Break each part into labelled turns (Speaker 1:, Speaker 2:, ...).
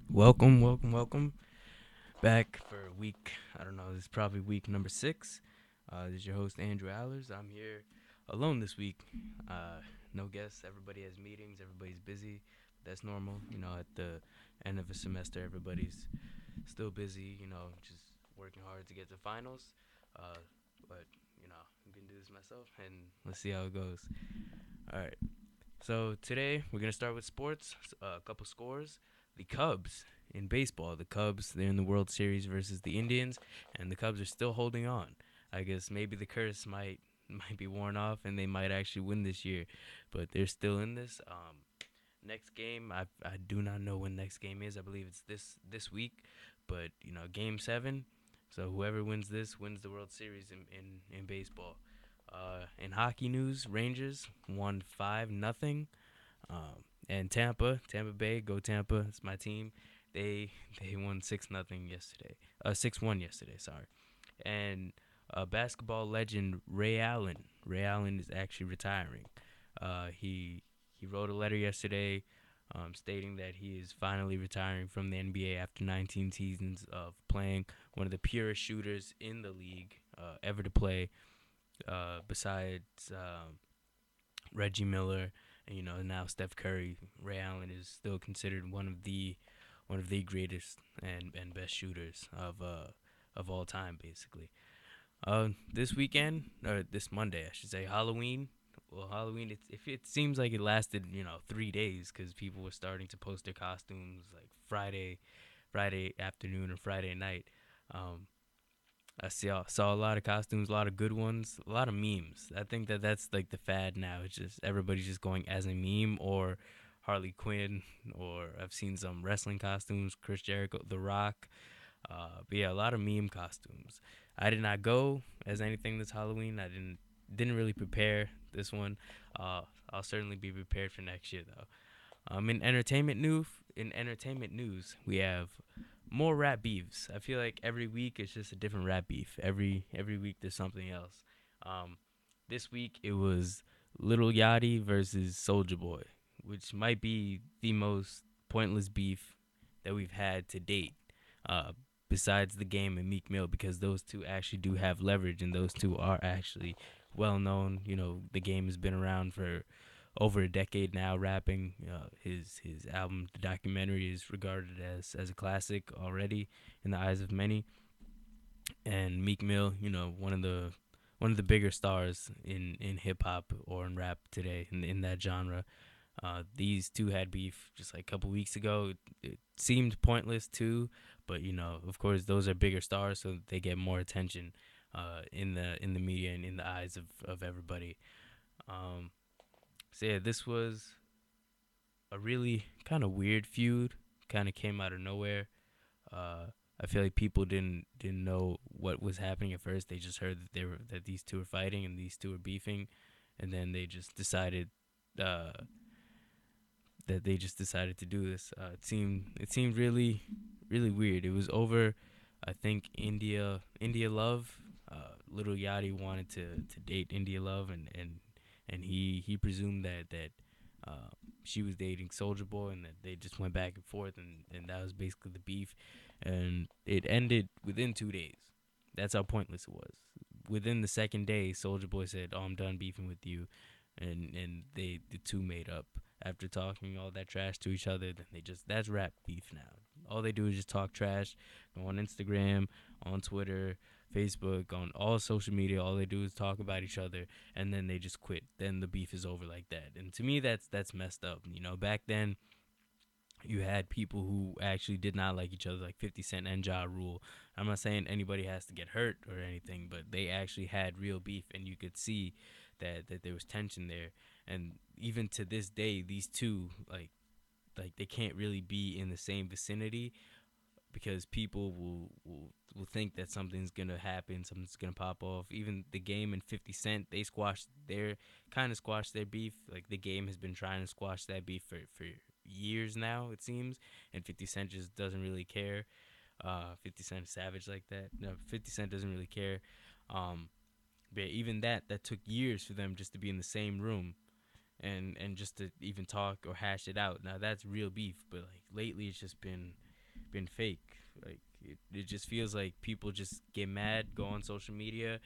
Speaker 1: Welcome back for week. I don't know. This is probably week number 6. This is your host Andrew Allers. I'm here alone this week. No guests. Everybody has meetings. Everybody's busy. That's normal. At the end of a semester, everybody's still busy. Just working hard to get to finals. Uh, but I'm gonna do this myself, and let's see how it goes. All right. So today we're gonna start with sports. A couple scores. The Cubs in baseball. The Cubs, they're in the World Series versus the Indians, and the Cubs are still holding on. I guess maybe the curse might be worn off, and they might actually win this year, but they're still in this. Next game, I do not know when next game is. I believe it's this week, but Game 7. So whoever wins this wins the World Series in baseball. In hockey news, Rangers won 5-0. And Tampa Bay, go Tampa. It's my team. They they won 6-0 yesterday. 6-1 yesterday. Sorry. And basketball legend Ray Allen. Ray Allen is actually retiring. He wrote a letter yesterday, stating that he is finally retiring from the NBA after 19 seasons of playing. One of the purest shooters in the league ever to play, besides Reggie Miller, and now Steph Curry. Ray Allen is still considered one of the greatest and best shooters of all time, basically. This weekend, or this Monday, I should say, Halloween. Well, Halloween, it seems like it lasted 3 days because people were starting to post their costumes like Friday afternoon or Friday night. Um, I saw a lot of costumes, a lot of good ones, a lot of memes. I think that's like the fad now. It's just everybody's just going as a meme or Harley Quinn, or I've seen some wrestling costumes, Chris Jericho, The Rock. But yeah, a lot of meme costumes. I did not go as anything this Halloween. I didn't really prepare this one. I'll certainly be prepared for next year though. In entertainment news, we have more rap beefs. I feel like every week it's just a different rap beef. Every week there's something else. Um, this week it was Little Yachty versus Soulja Boy, which might be the most pointless beef that we've had to date. Uh, Besides the game and Meek Mill, because those two actually do have leverage, and those two are actually well known. The game has been around for over a decade now, rapping. His album, the documentary, is regarded as a classic already in the eyes of many. And Meek Mill, one of the bigger stars in hip hop or in rap today in that genre. These two had beef just like a couple weeks ago. It seemed pointless too, but of course, those are bigger stars, so they get more attention in the media and in the eyes of everybody. Um, so yeah, this was a really kind of weird feud. Kind of came out of nowhere. Uh, I feel like people didn't know what was happening at first. They just heard that these two were fighting and these two were beefing, and then they just decided uh, to do this. It seemed really weird. It was over. I think India Love. Little Yachty wanted to date India Love, and he presumed that uh, she was dating Soldier Boy, and that they just went back and forth, and that was basically the beef, and it ended within 2 days. That's how pointless it was. Within the second day, Soldier Boy said, "Oh, I'm done beefing with you," and the two made up after talking all that trash to each other. Then that's rap beef now. All they do is just talk trash, go on Instagram, on Twitter, Facebook, on all social media. All they do is talk about each other, and then they just quit. Then the beef is over like that. And to me, that's messed up. Back then you had people who actually did not like each other, like 50 Cent and Ja Rule. I'm not saying anybody has to get hurt or anything, but they actually had real beef, and you could see that there was tension there. And even to this day, these two like they can't really be in the same vicinity, because people will think that something's gonna happen, something's gonna pop off. Even the game and 50 Cent, they squashed their beef. Like the game has been trying to squash that beef for years now, it seems, and 50 Cent just doesn't really care. 50 Cent is savage like that. No, 50 Cent doesn't really care. Um, but even that took years for them just to be in the same room and just to even talk or hash it out. Now that's real beef, but like lately it's just been been fake. Like it just feels like people just get mad, go on social media,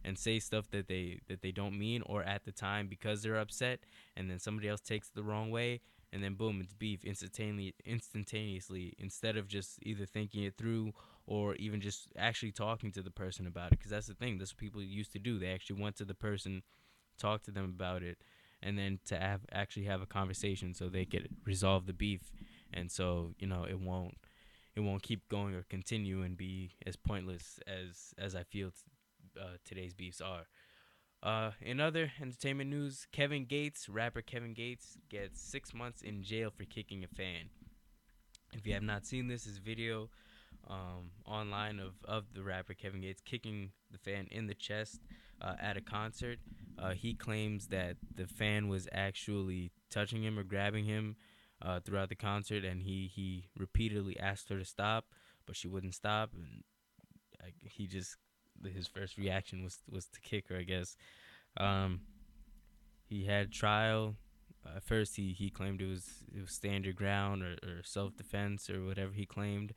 Speaker 1: and say stuff that they don't mean, or at the time because they're upset, and then somebody else takes it the wrong way, and then boom, it's beef instantaneously, instead of just either thinking it through or even just actually talking to the person about it. Because that's the thing, that's what people used to do. They actually went to the person, talk to them about it, and then to actually have a conversation so they could resolve the beef. And so it won't keep going or continue and be as pointless as I feel today's beefs are. In other entertainment news, rapper Kevin Gates gets 6 months in jail for kicking a fan. If you have not seen this video online of the rapper Kevin Gates kicking the fan in the chest at a concert. He claims that the fan was actually touching him or grabbing him throughout the concert, and he repeatedly asked her to stop, but she wouldn't stop, and he just his first reaction was to kick her, I guess. Um, he had trial. At first, he claimed it was stand your ground or self defense or whatever he claimed,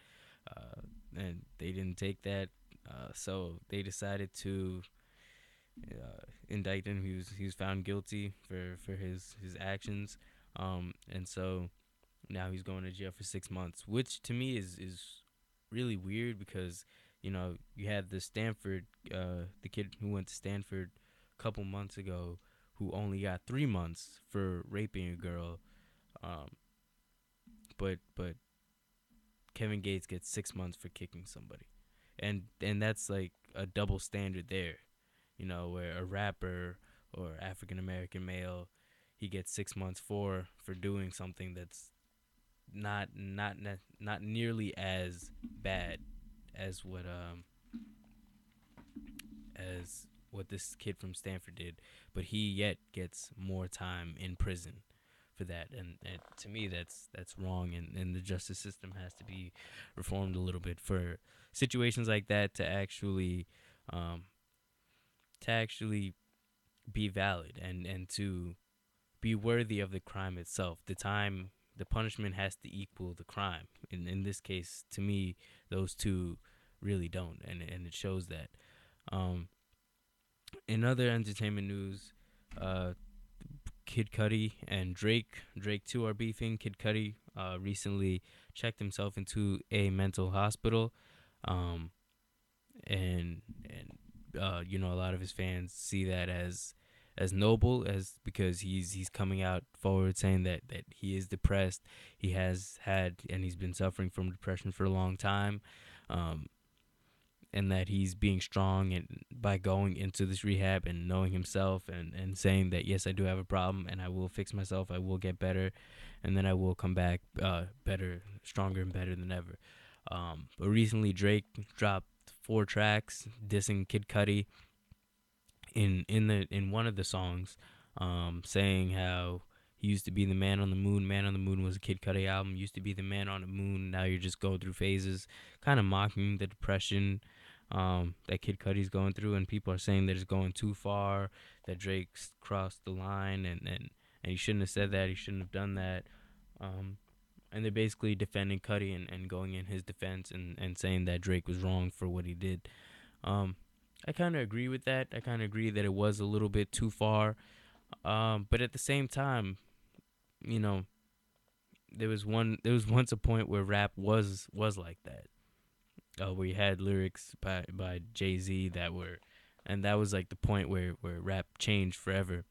Speaker 1: and they didn't take that. So they decided to indict him. He was found guilty for his actions, and so now he's going to jail for 6 months, which to me is really weird because you had the kid who went to Stanford a couple months ago, who only got 3 months for raping a girl, um, but Kevin Gates gets 6 months for kicking somebody, and that's like a double standard there, where a rapper or African American male, he gets 6 months for doing something that's not nearly as bad as what this kid from Stanford did, but he yet gets more time in prison for that, and to me that's wrong, and the justice system has to be reformed a little bit for situations like that um, to actually be valid, and to be worthy of the crime itself. The punishment has to equal the crime. In this case, to me, those two really don't, and it shows that. Um, in other entertainment news, uh, Kid Cudi and Drake too are beefing. Kid Cudi recently checked himself into a mental hospital, um, and a lot of his fans see that as noble, as because he's coming out forward saying that he is depressed. He has had and he's been suffering from depression for a long time, um, and that he's being strong and by going into this rehab and knowing himself, and saying that yes, I do have a problem and I will fix myself, I will get better, and then I will come back better, stronger and better than ever. But recently Drake dropped 4 tracks dissing Kid Cudi in one of the songs, saying how he used to be the man on the moon. Man on the Moon was a Kid Cudi album. Used to be the man on the moon. Now you're just going through phases, kind of mocking the depression that Kid Cudi's going through, and people are saying that it's going too far, that Drake's crossed the line, and he shouldn't have said that. He shouldn't have done that. And they're basically defending Cudi and going in his defense, and saying that Drake was wrong for what he did. Um, I kind of agree with that. I kind of agree that it was a little bit too far. But at the same time, you know, there was once a point where rap was like that. Where you had lyrics by Jay-Z and that was like the point where rap changed forever.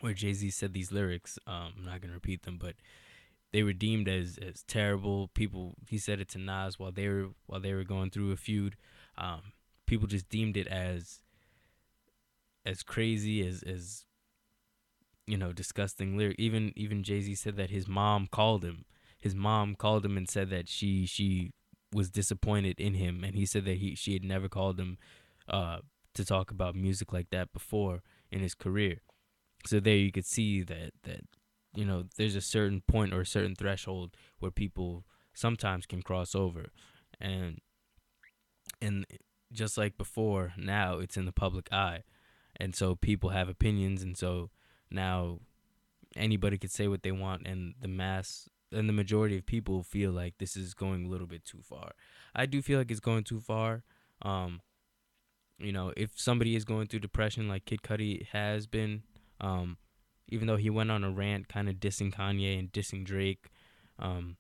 Speaker 1: Where Jay-Z said these lyrics, I'm not gonna repeat them, but they were deemed as terrible. He said it to Nas while they were going through a feud. People just deemed it as crazy, as disgusting lyric. Even Jay-Z said that his mom called him. His mom called him and said that she was disappointed in him, and he said that she had never called him to talk about music like that before in his career. So there you could see that there's a certain point or a certain threshold where people sometimes can cross over, and and just like before, now it's in the public eye, and so people have opinions, and so now anybody could say what they want, and the mass and the majority of people feel like this is going a little bit too far. I do feel like it's going too far. Um, if somebody is going through depression like Kid Cudi has been, um, even though he went on a rant kind of dissing Kanye and dissing Drake, um,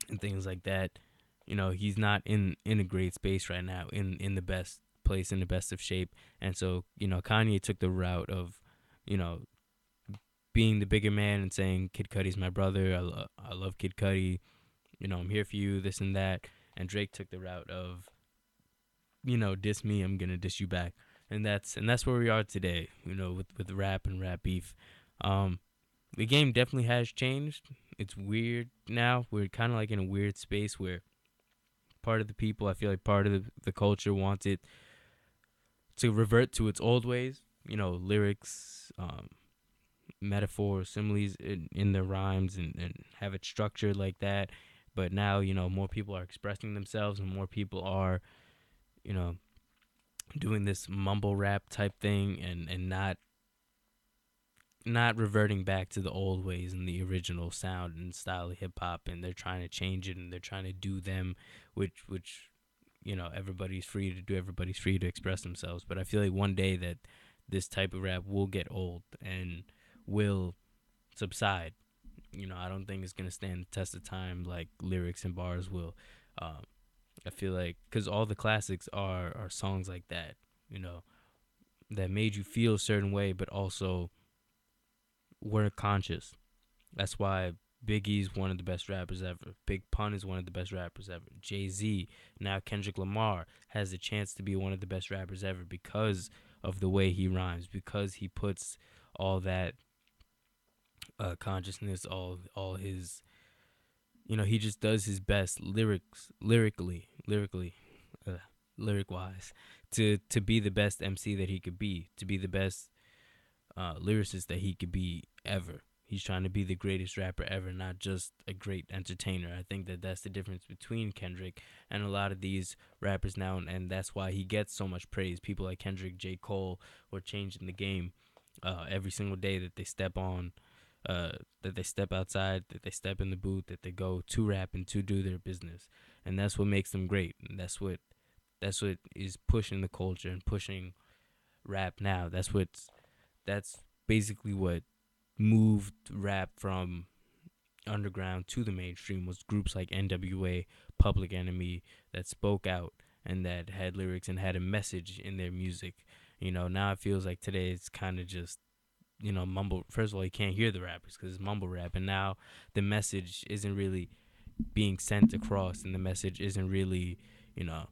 Speaker 1: and things like that, he's not in a great space right now, in the best place, in the best of shape. And so, Kanye took the route of, you know, being the bigger man and saying Kid Cudi's my brother. I love Kid Cudi. I'm here for you, this and that. And Drake took the route of, diss me, I'm gonna diss you back. And that's where we are today, with rap and rap beef. The game definitely has changed. It's weird now. We're kind of like in a weird space where part of the people, I feel like part of the culture wants it to revert to its old ways. Lyrics, metaphors, similes in their rhymes, and have it structured like that. But now, more people are expressing themselves, and more people are, you know, doing this mumble rap type thing, and not reverting back to the old ways and the original sound and style of hip hop. And they're trying to change it, and they're trying to do them, which everybody's free to do. Everybody's free to express themselves. But I feel like one day that this type of rap will get old and will subside. I don't think it's gonna stand the test of time like lyrics and bars will. I feel like because all the classics are songs like that, that made you feel a certain way, but also were conscious. That's why Biggie's one of the best rappers ever. Big Pun is one of the best rappers ever. Jay-Z, now Kendrick Lamar, has a chance to be one of the best rappers ever because of the way he rhymes, because he puts all that consciousness, all his, he just does his best lyrically, uh, lyric wise, to be the best MC that he could be, to be the best lyricist that he could be ever. He's trying to be the greatest rapper ever, not just a great entertainer. I think that that's the difference between Kendrick and a lot of these rappers now, and that's why he gets so much praise. People like Kendrick, J. Cole, are changing the game every single day that they step on, that they step outside, that they step in the booth, that they go to rap and to do their business. And that's what makes them great. And that's what is pushing the culture and pushing rap now. That's basically what moved rap from underground to the mainstream, was groups like NWA, Public Enemy, that spoke out and that had lyrics and had a message in their music. Now it feels like today it's kind of just, mumble. First of all, you can't hear the rappers because it's mumble rap, and now the message isn't really being sent across, and the message isn't really, you know,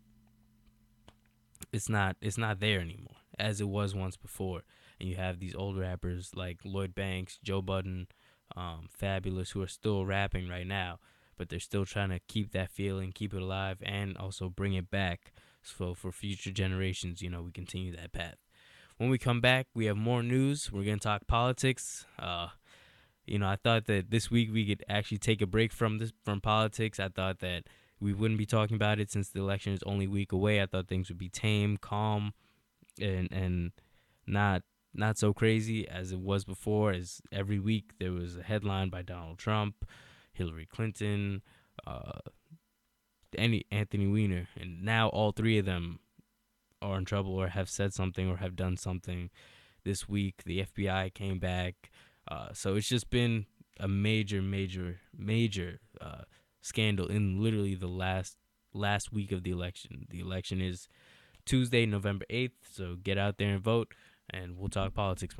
Speaker 1: it's not there anymore as it was once before. And you have these old rappers like Lloyd Banks, Joe Budden, Fabulous, who are still rapping right now, but they're still trying to keep that feeling, keep it alive, and also bring it back. So for future generations, we continue that path. When we come back, we have more news. We're gonna talk politics. I thought that this week we could actually take a break from politics. I thought that we wouldn't be talking about it since the election is only a week away. I thought things would be tame, calm, and not so crazy as it was before. As every week there was a headline by Donald Trump, Hillary Clinton, Anthony Weiner, and now all three of them are in trouble or have said something or have done something this week. The FBI came back. So it's just been a major scandal in literally the last week of the election. The election is Tuesday, November 8th. So get out there and vote, and we'll talk politics.